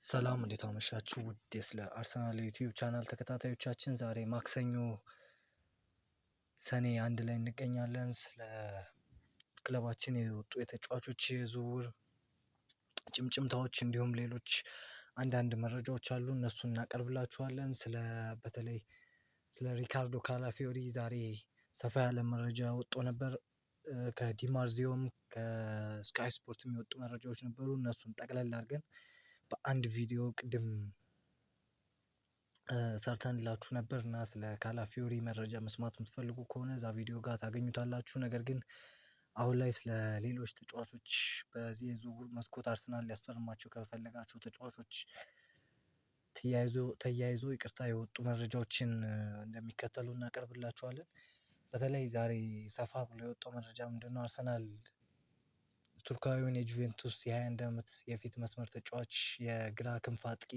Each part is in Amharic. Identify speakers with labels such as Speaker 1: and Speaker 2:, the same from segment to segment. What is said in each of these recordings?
Speaker 1: ሰላም እንዴት አመሻችሁ ውድ ስለ አርሰናል ዩቲዩብ ቻናል ተከታታዮቻችን ዛሬ ማክሰኞ ሰኔ 1 ላይ እንገኛለን። ስለ ክለባችን የወጡ የተጫዋቾች የዝውውር ጭምጭምታዎች እንዲሁም ሌሎች አንዳንድ መረጃዎች አሉ እነሱን እናቀርብላችኋለን። በተለይ ስለ ሪካርዶ ካላፊዮሪ ዛሬ ሰፋ ያለ መረጃ ወጥቶ ነበር። ከዲማርዚዮም ከስካይ ስፖርት የሚወጡ መረጃዎች ነበሩ። እነሱን ጠቅለል አድርገን በአንድ ቪዲዮ ቅድም ሰርተንላችሁ ነበር እና ስለ ካላፊዮሪ መረጃ መስማት የምትፈልጉ ከሆነ እዛ ቪዲዮ ጋር ታገኙታላችሁ። ነገር ግን አሁን ላይ ስለ ሌሎች ተጫዋቾች በዚህ የዝውውር መስኮት አርሰናል ሊያስፈርማቸው ከፈለጋቸው ተጫዋቾች ተያይዞ ይቅርታ የወጡ መረጃዎችን እንደሚከተሉ እናቀርብላችኋለን። በተለይ ዛሬ ሰፋ ብሎ የወጣው መረጃ ምንድነው? አርሰናል ቱርካዊውን የጁቬንቱስ የ21 ዓመት የፊት መስመር ተጫዋች የግራ ክንፍ አጥቂ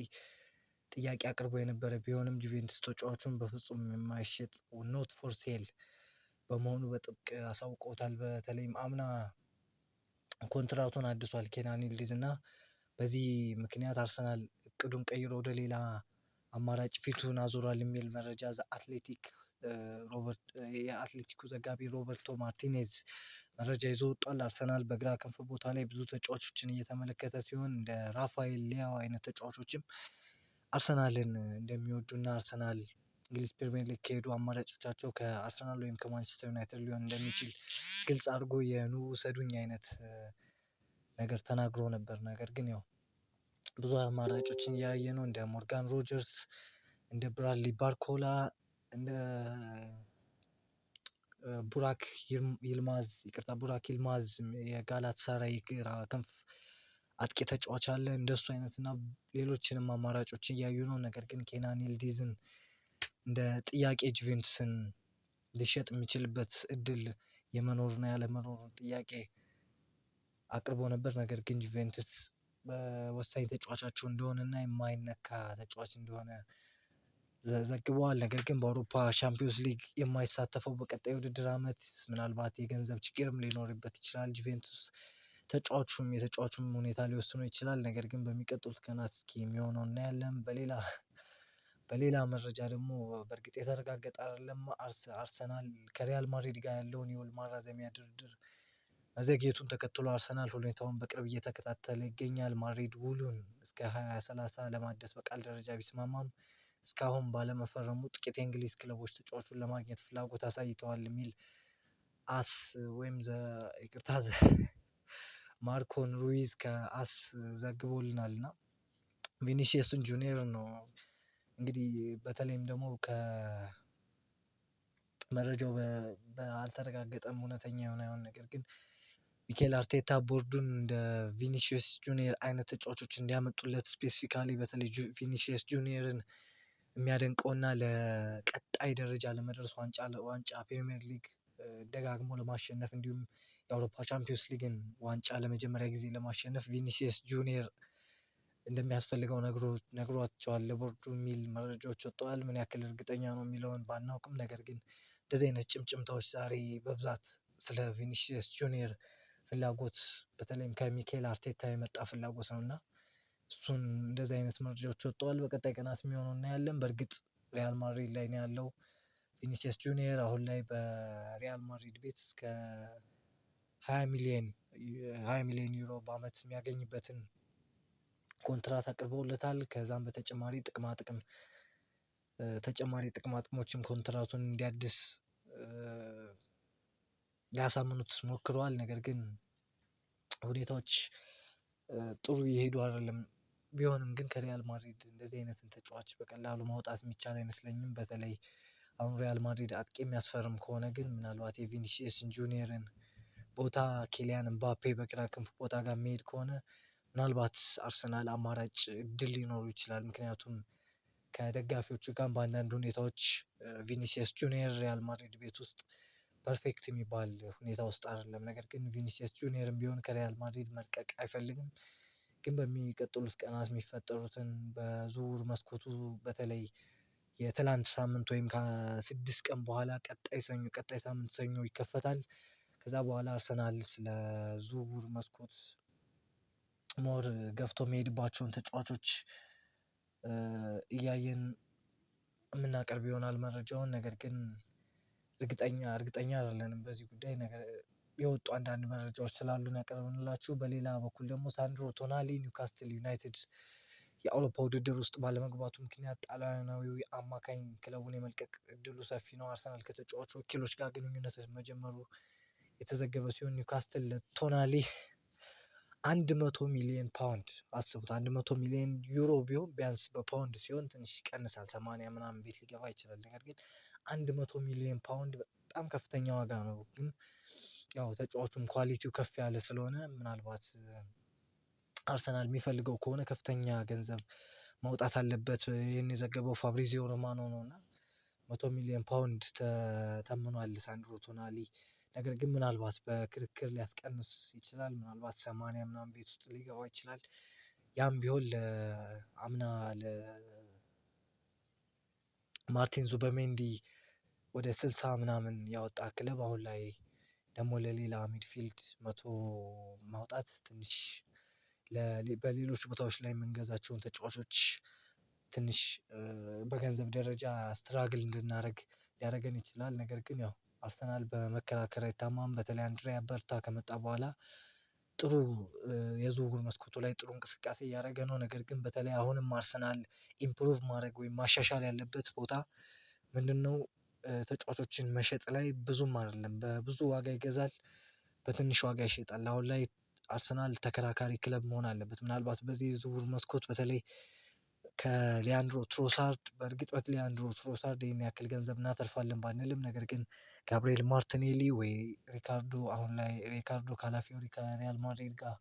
Speaker 1: ጥያቄ አቅርቦ የነበረ ቢሆንም ጁቬንቱስ ተጫዋቹን በፍጹም የማይሸጥ ኖት ፎር ሴል በመሆኑ በጥብቅ አሳውቀውታል። በተለይም አምና ኮንትራቱን አድሷል ኬናን ይልዲዝ እና በዚህ ምክንያት አርሰናል እቅዱን ቀይሮ ወደ ሌላ አማራጭ ፊቱን አዙሯል የሚል መረጃ የአትሌቲኩ ዘጋቢ ሮበርቶ ማርቲኔዝ መረጃ ይዞ ወጧል። አርሰናል በግራ ክንፍ ቦታ ላይ ብዙ ተጫዋቾችን እየተመለከተ ሲሆን እንደ ራፋኤል ሊያው አይነት ተጫዋቾችም አርሰናልን እንደሚወዱና አርሰናል እንግሊዝ ፕሪሚየር ሊግ ከሄዱ አማራጮቻቸው ከአርሰናል ወይም ከማንቸስተር ዩናይትድ ሊሆን እንደሚችል ግልጽ አድርጎ የኑ ውሰዱኝ አይነት ነገር ተናግሮ ነበር። ነገር ግን ያው ብዙ አማራጮችን እያየ ነው። እንደ ሞርጋን ሮጀርስ፣ እንደ ብራድሊ ባርኮላ፣ እንደ ቡራክ ይልማዝ የጋላት ሳራይ ግራ ክንፍ አጥቂ ተጫዋች አለ። እንደሱ አይነት እና ሌሎችንም አማራጮች እያዩ ነው። ነገር ግን ኬናን ይልዲዝን እንደ ጥያቄ ጁቬንቱስን ሊሸጥ የሚችልበት እድል የመኖርና ያለመኖሩን ጥያቄ አቅርቦ ነበር። ነገር ግን ጁቬንቱስ በወሳኝ ተጫዋቻቸው እንደሆነና የማይነካ ተጫዋች እንደሆነ ዘግበዋል። ነገር ግን በአውሮፓ ሻምፒዮንስ ሊግ የማይሳተፈው በቀጣይ ውድድር አመት ምናልባት የገንዘብ ችግርም ሊኖርበት ይችላል። ጁቬንቱስ የተጫዋቹም ሁኔታ ሊወስነው ይችላል። ነገር ግን በሚቀጥሉት ቀናት እስኪ የሚሆነው እናያለን። በሌላ መረጃ ደግሞ በእርግጥ የተረጋገጠ አይደለም። አርሰናል ከሪያል ማድሪድ ጋር ያለውን የውል ማራዘሚያ ድርድር መዘግየቱን ተከትሎ አርሰናል ሁኔታውን በቅርብ እየተከታተለ ይገኛል። ማድሪድ ውሉን እስከ 2030 ለማደስ በቃል ደረጃ ቢስማማም እስካሁን ባለመፈረሙ ጥቂት የእንግሊዝ ክለቦች ተጫዋቹን ለማግኘት ፍላጎት አሳይተዋል የሚል ማርኮን ሩይዝ ከአስ ዘግቦልናል እና ቪኒሺየስን ጁኒየር ነው እንግዲህ በተለይም ደግሞ ከመረጃው አልተረጋገጠም እውነተኛ የሆነ አይሆን። ነገር ግን ሚኬል አርቴታ ቦርዱን እንደ ቪኒሺየስ ጁኒየር አይነት ተጫዋቾች እንዲያመጡለት ስፔሲፊካሊ በተለይ ቪኒሺየስ ጁኒየርን የሚያደንቀውና ለቀጣይ ደረጃ ለመድረስ ዋንጫ ፕሪሚየር ሊግ ደጋግሞ ለማሸነፍ እንዲሁም የአውሮፓ ቻምፒዮንስ ሊግን ዋንጫ ለመጀመሪያ ጊዜ ለማሸነፍ ቪኒሲየስ ጁኒየር እንደሚያስፈልገው ነግሯቸዋል ለቦርዱ የሚል መረጃዎች ወጥተዋል። ምን ያክል እርግጠኛ ነው የሚለውን ባናውቅም ነገር ግን እንደዚህ አይነት ጭምጭምታዎች ዛሬ በብዛት ስለ ቪኒሺየስ ጁኒየር ፍላጎት በተለይም ከሚኬል አርቴታ የመጣ ፍላጎት ነው እና እሱን እንደዚህ አይነት መረጃዎች ወጥተዋል። በቀጣይ ቀናት የሚሆነው እናያለን። በእርግጥ ሪያል ማድሪድ ላይ ነው ያለው ቪኒሲየስ ጁኒየር አሁን ላይ በሪያል ማድሪድ ቤት እስከ 20 ሚሊዮን ዩሮ በአመት የሚያገኝበትን ኮንትራት አቅርበውለታል። ከዛም በተጨማሪ ጥቅማ ጥቅሞችም ኮንትራቱን እንዲያድስ ሊያሳምኑት ሞክረዋል። ነገር ግን ሁኔታዎች ጥሩ እየሄዱ አይደለም። ቢሆንም ግን ከሪያል ማድሪድ እንደዚህ አይነትን ተጫዋች በቀላሉ ማውጣት የሚቻል አይመስለኝም። በተለይ አሁን ሪያል ማድሪድ አጥቂ የሚያስፈርም ከሆነ ግን ምናልባት የቪኒሺየስን ጁኒየርን ቦታ ኪሊያን ኤምባፔ በግራ ክንፍ ቦታ ጋር የሚሄድ ከሆነ ምናልባት አርሰናል አማራጭ እድል ሊኖሩ ይችላል። ምክንያቱም ከደጋፊዎቹ ጋር በአንዳንድ ሁኔታዎች ቪኒሲየስ ጁኒየር ሪያል ማድሪድ ቤት ውስጥ ፐርፌክት የሚባል ሁኔታ ውስጥ አይደለም። ነገር ግን ቪኒሲየስ ጁኒየርም ቢሆን ከሪያል ማድሪድ መልቀቅ አይፈልግም። ግን በሚቀጥሉት ቀናት የሚፈጠሩትን በዝውውር መስኮቱ በተለይ የትላንት ሳምንት ወይም ከ6 ቀን በኋላ ቀጣይ ሳምንት ሰኞ ይከፈታል። ከዛ በኋላ አርሰናል ስለ ዝውውር መስኮት ሞር ገፍቶ የሚሄድባቸውን ተጫዋቾች እያየን የምናቀርብ ይሆናል መረጃውን። ነገር ግን እርግጠኛ አይደለንም በዚህ ጉዳይ። ነገር የወጡ አንዳንድ መረጃዎች ስላሉ ነው ያቀረብንላችሁ። በሌላ በኩል ደግሞ ሳንድሮ ቶናሊ ኒውካስትል ዩናይትድ የአውሮፓ ውድድር ውስጥ ባለመግባቱ ምክንያት ጣሊያናዊው አማካኝ ክለቡን የመልቀቅ እድሉ ሰፊ ነው። አርሰናል ከተጫዋቹ ወኪሎች ጋር ግንኙነት መጀመሩ የተዘገበ ሲሆን ኒውካስትል ለቶናሊ 100 ሚሊዮን ፓውንድ አስቡት፣ 100 ሚሊዮን ዩሮ ቢሆን ቢያንስ በፓውንድ ሲሆን ትንሽ ይቀንሳል፣ 80 ምናምን ቤት ሊገባ ይችላል። ነገር ግን 100 ሚሊዮን ፓውንድ በጣም ከፍተኛ ዋጋ ነው። ግን ያው ተጫዋቹም ኳሊቲው ከፍ ያለ ስለሆነ ምናልባት አርሰናል የሚፈልገው ከሆነ ከፍተኛ ገንዘብ ማውጣት አለበት። ይህን የዘገበው ፋብሪዚዮ ሮማኖ ነው እና 100 ሚሊዮን ፓውንድ ተተምኗል ሳንድሮ ቶናሊ። ነገር ግን ምናልባት በክርክር ሊያስቀንስ ይችላል። ምናልባት 80 ምናምን ቤት ውስጥ ሊገባ ይችላል። ያም ቢሆን ለአምና ለማርቲን ዙበሜንዲ ወደ 60 ምናምን ያወጣ ክለብ አሁን ላይ ደግሞ ለሌላ ሚድፊልድ 100 ማውጣት ትንሽ በሌሎች ቦታዎች ላይ የምንገዛቸውን ተጫዋቾች ትንሽ በገንዘብ ደረጃ ስትራግል እንድናደርግ ሊያደርገን ይችላል። ነገር ግን ያው አርሰናል በመከላከል አይታማም። በተለይ አንድሪያ በርታ ከመጣ በኋላ ጥሩ የዝውውር መስኮቱ ላይ ጥሩ እንቅስቃሴ እያደረገ ነው። ነገር ግን በተለይ አሁንም አርሰናል ኢምፕሩቭ ማድረግ ወይም ማሻሻል ያለበት ቦታ ምንድነው? ተጫዋቾችን መሸጥ ላይ ብዙም አይደለም። በብዙ ዋጋ ይገዛል፣ በትንሽ ዋጋ ይሸጣል። አሁን ላይ አርሰናል ተከራካሪ ክለብ መሆን አለበት። ምናልባት በዚህ የዝውውር መስኮት በተለይ ከሊያንድሮ ትሮሳርድ በእርግጥ ሊያንድሮ ትሮሳርድ ይህን ያክል ገንዘብ እናተርፋለን ባንልም፣ ነገር ግን ጋብሪኤል ማርቲኔሊ ወይ አሁን ላይ ሪካርዶ ካላፊዮሪ ከሪያል ማድሪድ ጋር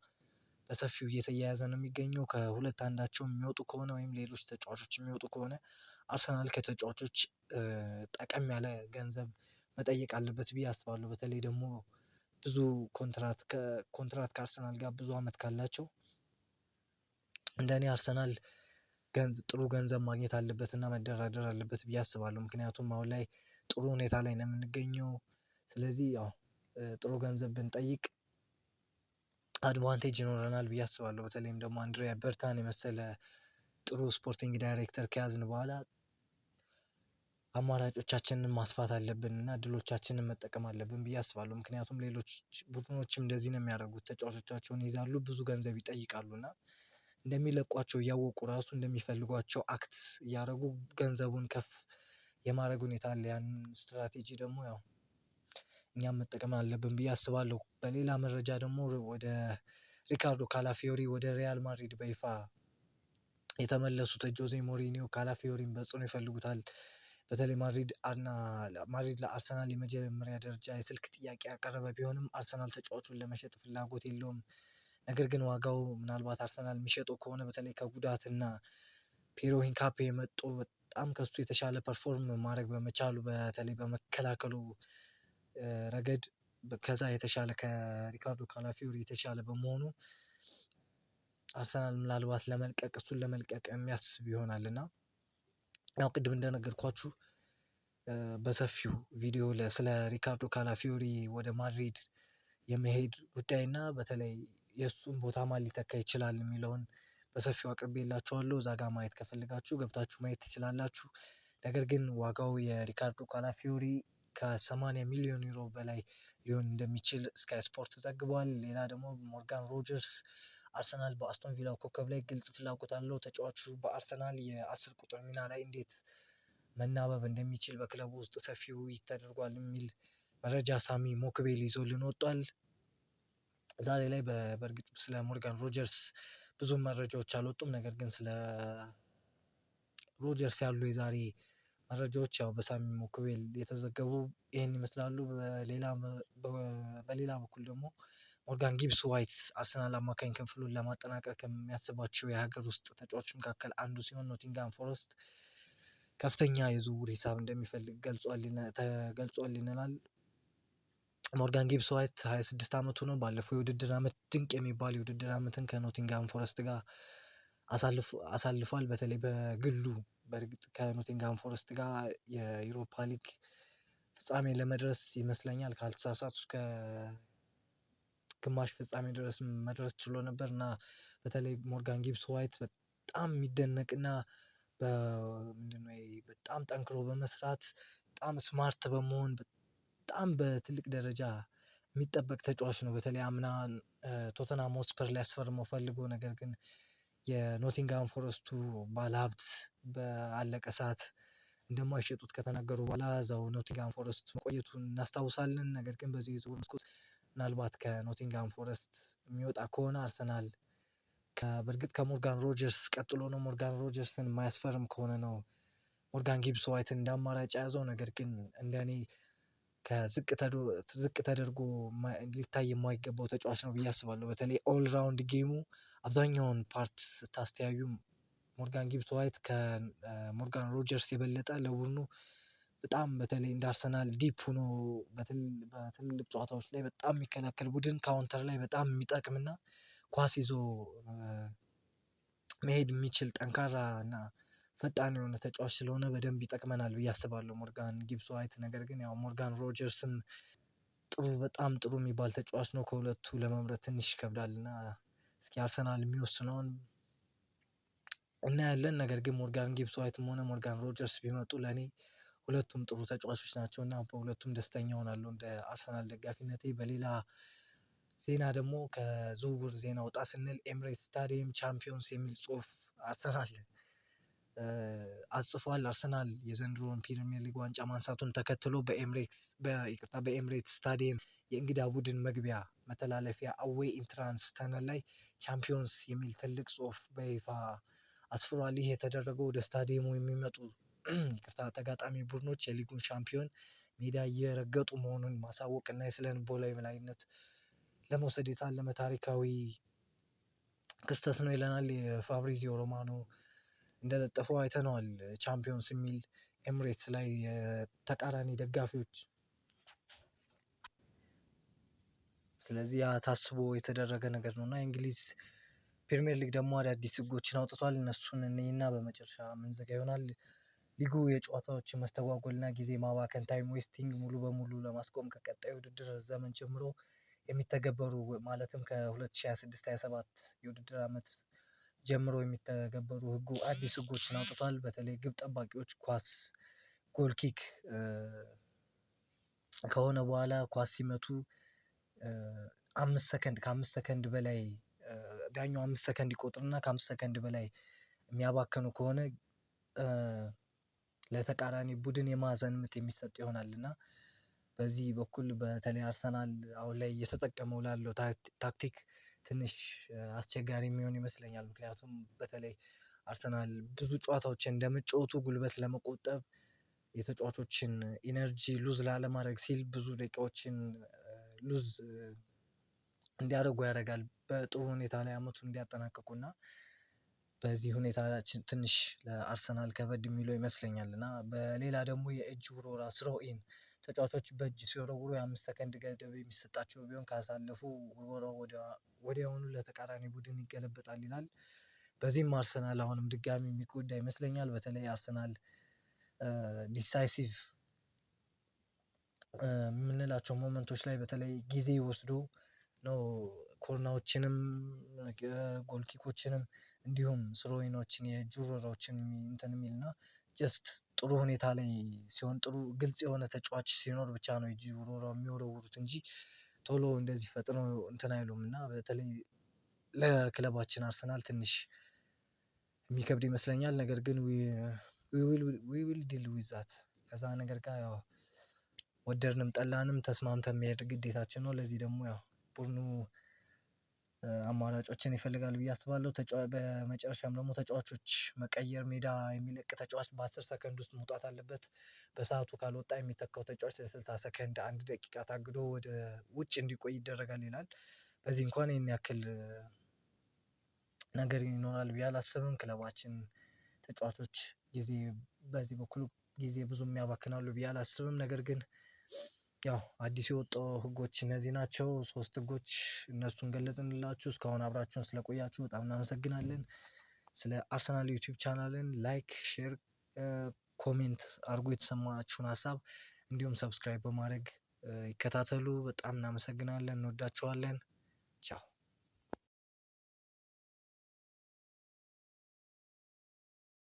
Speaker 1: በሰፊው እየተያያዘ ነው የሚገኘው። ከሁለት አንዳቸው የሚወጡ ከሆነ ወይም ሌሎች ተጫዋቾች የሚወጡ ከሆነ አርሰናል ከተጫዋቾች ጠቀም ያለ ገንዘብ መጠየቅ አለበት ብዬ አስባለሁ። በተለይ ደግሞ ብዙ ኮንትራት ከአርሰናል ጋር ብዙ አመት ካላቸው እንደኔ አርሰናል ጥሩ ገንዘብ ማግኘት አለበት እና መደራደር አለበት ብዬ አስባለሁ። ምክንያቱም አሁን ላይ ጥሩ ሁኔታ ላይ ነው የምንገኘው። ስለዚህ ያው ጥሩ ገንዘብ ብንጠይቅ አድቫንቴጅ ይኖረናል ብዬ አስባለሁ። በተለይም ደግሞ አንድሪያ በርታን የመሰለ ጥሩ ስፖርቲንግ ዳይሬክተር ከያዝን በኋላ አማራጮቻችንን ማስፋት አለብን እና እድሎቻችንን መጠቀም አለብን ብዬ አስባለሁ። ምክንያቱም ሌሎች ቡድኖችም እንደዚህ ነው የሚያደርጉት። ተጫዋቾቻቸውን ይይዛሉ፣ ብዙ ገንዘብ ይጠይቃሉ እና እንደሚለቋቸው እያወቁ ራሱ እንደሚፈልጓቸው አክት እያደረጉ ገንዘቡን ከፍ የማድረግ ሁኔታ አለ። ያንን ስትራቴጂ ደግሞ ያው እኛም መጠቀም አለብን ብዬ አስባለሁ። በሌላ መረጃ ደግሞ ወደ ሪካርዶ ካላፊዮሪ ወደ ሪያል ማድሪድ በይፋ የተመለሱት ጆዜ ሞሪኒዮ ካላፊዮሪን በጽኑ ይፈልጉታል። በተለይ ማድሪድ ለአርሰናል የመጀመሪያ ደረጃ የስልክ ጥያቄ ያቀረበ ቢሆንም አርሰናል ተጫዋቹን ለመሸጥ ፍላጎት የለውም። ነገር ግን ዋጋው ምናልባት አርሰናል የሚሸጠው ከሆነ በተለይ ከጉዳትና ፒሮ ሂንካፔ የመጡ በጣም ከሱ የተሻለ ፐርፎርም ማድረግ በመቻሉ በተለይ በመከላከሉ ረገድ ከዛ የተሻለ ከሪካርዶ ካላፊዮሪ የተሻለ በመሆኑ አርሰናል ምናልባት እሱን ለመልቀቅ የሚያስብ ይሆናል እና ያው ቅድም እንደነገርኳችሁ በሰፊው ቪዲዮ ስለ ሪካርዶ ካላፊዮሪ ወደ ማድሪድ የመሄድ ጉዳይ እና በተለይ የእሱን ቦታ ማን ሊተካ ይችላል የሚለውን በሰፊው አቅርቤላችኋለሁ። እዛ ጋር ማየት ከፈለጋችሁ ገብታችሁ ማየት ትችላላችሁ። ነገር ግን ዋጋው የሪካርዶ ካላፊዮሪ ከ80 ሚሊዮን ዩሮ በላይ ሊሆን እንደሚችል ስካይ ስፖርት ዘግቧል። ሌላ ደግሞ ሞርጋን ሮጀርስ አርሰናል በአስቶን ቪላው ኮከብ ላይ ግልጽ ፍላጎት አለው። ተጫዋቹ በአርሰናል የ10 ቁጥር ሚና ላይ እንዴት መናበብ እንደሚችል በክለቡ ውስጥ ሰፊ ውይይት ተደርጓል የሚል መረጃ ሳሚ ሞክቤል ይዞልን ወጥቷል። ዛሬ ላይ በእርግጥ ስለ ሞርጋን ሮጀርስ ብዙ መረጃዎች አልወጡም። ነገር ግን ስለ ሮጀርስ ያሉ የዛሬ መረጃዎች ያው በሳሚ ሞክቤል የተዘገቡ ይህን ይመስላሉ። በሌላ በኩል ደግሞ ሞርጋን ጊብስ ዋይት አርሰናል አማካኝ ክፍሉን ለማጠናቀቅ ከሚያስባቸው የሀገር ውስጥ ተጫዋቾች መካከል አንዱ ሲሆን ኖቲንጋም ፎረስት ከፍተኛ የዝውውር ሂሳብ እንደሚፈልግ ተገልጿል ይለናል። ሞርጋን ጊብስ ዋይት 26 አመቱ ነው። ባለፈው የውድድር አመት ድንቅ የሚባል የውድድር አመትን ከኖቲንጋም ፎረስት ጋር አሳልፏል። በተለይ በግሉ በእርግጥ ከኖቲንጋም ፎረስት ጋር የዩሮፓ ሊግ ፍጻሜ ለመድረስ ይመስለኛል ካልተሳሳትኩ እስከ ግማሽ ፍጻሜ ድረስ መድረስ ችሎ ነበር እና በተለይ ሞርጋን ጊብስ ዋይት በጣም የሚደነቅና በምንድነው በጣም ጠንክሮ በመስራት በጣም ስማርት በመሆን በጣም በትልቅ ደረጃ የሚጠበቅ ተጫዋች ነው። በተለይ አምና ቶተንሃም ሆትስፐር ሊያስፈርመው ፈልጎ ነገር ግን የኖቲንግሃም ፎረስቱ ባለሀብት በአለቀ ሰዓት እንደማይሸጡት ከተናገሩ በኋላ እዛው ኖቲንግሃም ፎረስት መቆየቱን እናስታውሳለን። ነገር ግን በዚህ የዝውውር መስኮት ምናልባት ከኖቲንግሃም ፎረስት የሚወጣ ከሆነ አርሰናል በእርግጥ ከሞርጋን ሮጀርስ ቀጥሎ ነው። ሞርጋን ሮጀርስን የማያስፈርም ከሆነ ነው ሞርጋን ጊብስ ዋይትን እንደ አማራጭ የያዘው። ነገር ግን እንደኔ ዝቅ ተደርጎ ሊታይ የማይገባው ተጫዋች ነው ብዬ አስባለሁ። በተለይ ኦል ራውንድ ጌሙ አብዛኛውን ፓርት ስታስተያዩ ሞርጋን ጊብስ ዋይት ከሞርጋን ሮጀርስ የበለጠ ለቡድኑ በጣም በተለይ እንደ አርሰናል ዲፕ ሆኖ በትልልቅ ጨዋታዎች ላይ በጣም የሚከላከል ቡድን ካውንተር ላይ በጣም የሚጠቅምና ኳስ ይዞ መሄድ የሚችል ጠንካራ እና ፈጣን የሆነ ተጫዋች ስለሆነ በደንብ ይጠቅመናል ብዬ አስባለሁ ሞርጋን ጊብስ ዋይት። ነገር ግን ያው ሞርጋን ሮጀርስም በጣም ጥሩ የሚባል ተጫዋች ነው። ከሁለቱ ለመምረጥ ትንሽ ይከብዳል እና እስኪ አርሰናል የሚወስነውን እናያለን። ነገር ግን ሞርጋን ጊብስ ዋይትም ሆነ ሞርጋን ሮጀርስ ቢመጡ ለኔ ሁለቱም ጥሩ ተጫዋቾች ናቸው እና በሁለቱም ደስተኛ እሆናለሁ እንደ አርሰናል ደጋፊነቴ። በሌላ ዜና ደግሞ ከዝውውር ዜና ወጣ ስንል ኤምሬትስ ስታዲየም ቻምፒዮንስ የሚል ጽሁፍ አርሰናል አጽፏል። አርሰናል የዘንድሮን ፕሪሚየር ሊግ ዋንጫ ማንሳቱን ተከትሎ በኤምሬትስ ስታዲየም የእንግዳ ቡድን መግቢያ መተላለፊያ አዌይ ኢንትራንስ ተነል ላይ ቻምፒዮንስ የሚል ትልቅ ጽሁፍ በይፋ አስፍሯል። ይህ የተደረገው ወደ ስታዲየሙ የሚመጡ ተጋጣሚ ቡድኖች የሊጉን ሻምፒዮን ሜዳ እየረገጡ መሆኑን ማሳወቅ እና የስነልቦናዊ የበላይነት ለመውሰድ የታለመ ታሪካዊ ክስተት ነው ይለናል። የፋብሪዚዮ ሮማኖ እንደለጠፈው አይተነዋል። ቻምፒዮንስ የሚል ኤምሬትስ ላይ የተቃራኒ ደጋፊዎች ስለዚህ ያ ታስቦ የተደረገ ነገር ነው እና የእንግሊዝ ፕሪሚየር ሊግ ደግሞ አዳዲስ ህጎችን አውጥቷል። እነሱን እንይና በመጨረሻ የምንዘጋ ይሆናል። ሊጉ የጨዋታዎችን መስተጓጎልና ጊዜ ማባከን ታይም ዌስቲንግ ሙሉ በሙሉ ለማስቆም ከቀጣዩ ውድድር ዘመን ጀምሮ የሚተገበሩ ማለትም ከ2026/27 የውድድር አመት ጀምሮ የሚተገበሩ አዲስ ህጎችን አውጥቷል። በተለይ ግብ ጠባቂዎች ኳስ ጎል ኪክ ከሆነ በኋላ ኳስ ሲመቱ ከአምስት ሰከንድ በላይ ዳኛው 5 ሰከንድ ይቆጥርና ከ5 ሰከንድ በላይ የሚያባክኑ ከሆነ ለተቃራኒ ቡድን የማዕዘን ምት የሚሰጥ ይሆናል እና በዚህ በኩል በተለይ አርሰናል አሁን ላይ እየተጠቀመው ላለው ታክቲክ ትንሽ አስቸጋሪ የሚሆን ይመስለኛል። ምክንያቱም በተለይ አርሰናል ብዙ ጨዋታዎችን እንደመጫወቱ ጉልበት ለመቆጠብ የተጫዋቾችን ኢነርጂ ሉዝ ላለማድረግ ሲል ብዙ ደቂቃዎችን ሉዝ እንዲያደርጉ ያደርጋል። በጥሩ ሁኔታ ላይ አመቱን እንዲያጠናቅቁና በዚህ ሁኔታ ትንሽ ለአርሰናል ከበድ የሚለው ይመስለኛል እና በሌላ ደግሞ የእጅ ውርወራ ስሮ ኢን ተጫዋቾች በእጅ ሲወረውሩ የ5 ሰከንድ ገደብ የሚሰጣቸው ቢሆን ካሳለፉ ውርወራው ወዲያውኑ ለተቃራኒ ቡድን ይገለበጣል ይላል። በዚህም አርሰናል አሁንም ድጋሚ የሚጎዳ ይመስለኛል። በተለይ አርሰናል ዲሳይሲቭ የምንላቸው ሞመንቶች ላይ በተለይ ጊዜ ወስዶ ነው ኮርናዎችንም ጎል ኪኮችንም እንዲሁም ስሮይኖችን የእጅ ውርወራዎችን እንትን የሚልና ጀስት ጥሩ ሁኔታ ላይ ሲሆን ጥሩ ግልጽ የሆነ ተጫዋች ሲኖር ብቻ ነው የእጅ ውርወራ የሚወረውሩት እንጂ ቶሎ እንደዚህ ፈጥነው እንትን አይሉም እና በተለይ ለክለባችን አርሰናል ትንሽ የሚከብድ ይመስለኛል። ነገር ግን ዊ ዊል ዲል ዊዝ ዛት ከዛ ነገር ጋር ያው ወደድንም ጠላንም ተስማምተን መሄድ ግዴታችን ነው። ለዚህ ደግሞ ያው ቡድኑ አማራጮችን ይፈልጋል ብዬ አስባለሁ። በመጨረሻም ደግሞ ተጫዋቾች መቀየር ሜዳ የሚለቅ ተጫዋች በ10 ሰከንድ ውስጥ መውጣት አለበት። በሰአቱ ካልወጣ የሚተካው ተጫዋች ለ60 ሰከንድ 1 ደቂቃ ታግዶ ወደ ውጭ እንዲቆይ ይደረጋል ይላል። በዚህ እንኳን ይሄን ያክል ነገር ይኖራል ብዬ አላስብም። ክለባችን ተጫዋቾች በዚህ በኩል ጊዜ ብዙም ያባክናሉ ብዬ አላስብም። ነገር ግን ያው አዲስ የወጡ ህጎች እነዚህ ናቸው። 3 ህጎች እነሱን ገለጽንላችሁ። እስካሁን አብራችሁን ስለቆያችሁ በጣም እናመሰግናለን። ስለ አርሰናል ዩቲዩብ ቻናልን ላይክ ሼር ኮሜንት አድርጎ የተሰማችሁን ሀሳብ እንዲሁም ሰብስክራይብ በማድረግ ይከታተሉ። በጣም እናመሰግናለን እንወዳችኋለን። ቻው